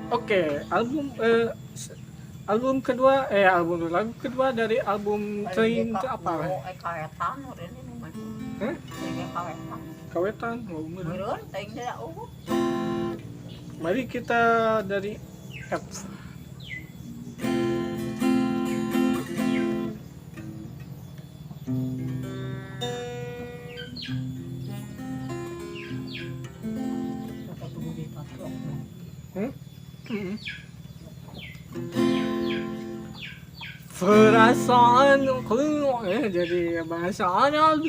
Oke, album kedua lagu kedua dari album Teuing teu apa? Kawetan meureun ini mah. Hah? Kawetan. Kawetan. Oh, Meureun teuing teh eueuh. Mari kita dari F. Hmm? Perasaan jadi bahasa Arab.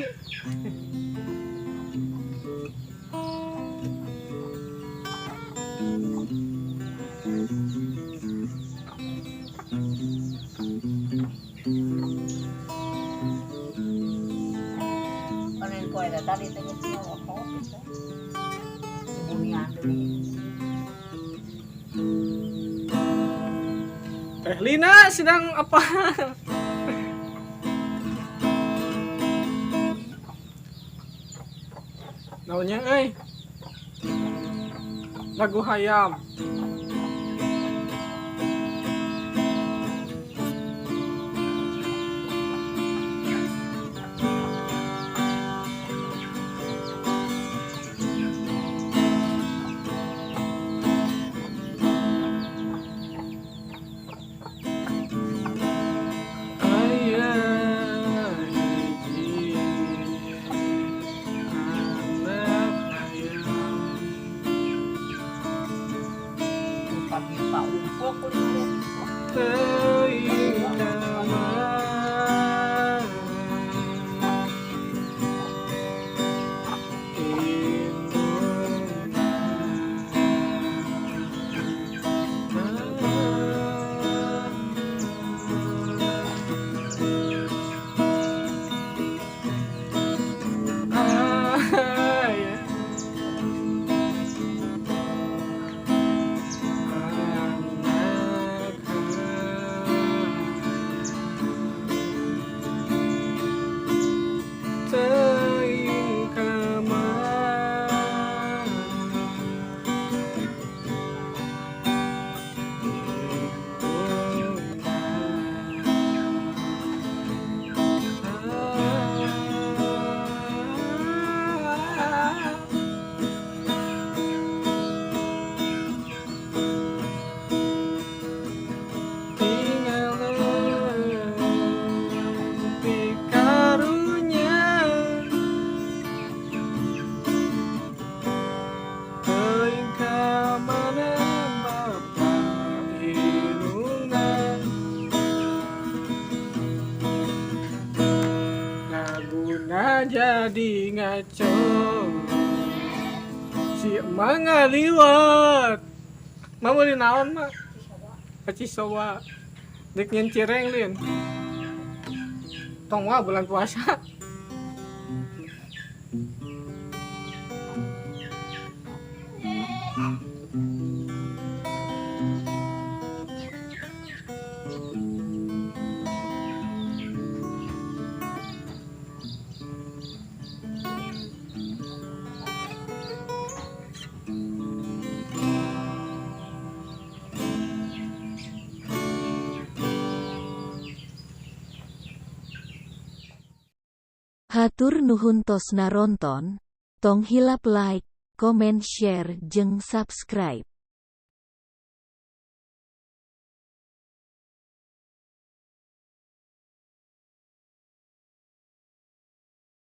Panen koe da tadi teh geus nyawa Bunian deui. Teh Lina sedang apa? Naunya lagu hayam. Pagi-pagi umpuk kuliah. Teuing kamana teuing kamana pikarunya teuing kamana bapa inungna laguna jadi ngaco si emang ngaliwat mah meuli naon mah Pacisowa dek nyen cireng lin tong wah bulan puasa. Hatur nuhun tos naronton, tong hilap like, comment share jeung subscribe.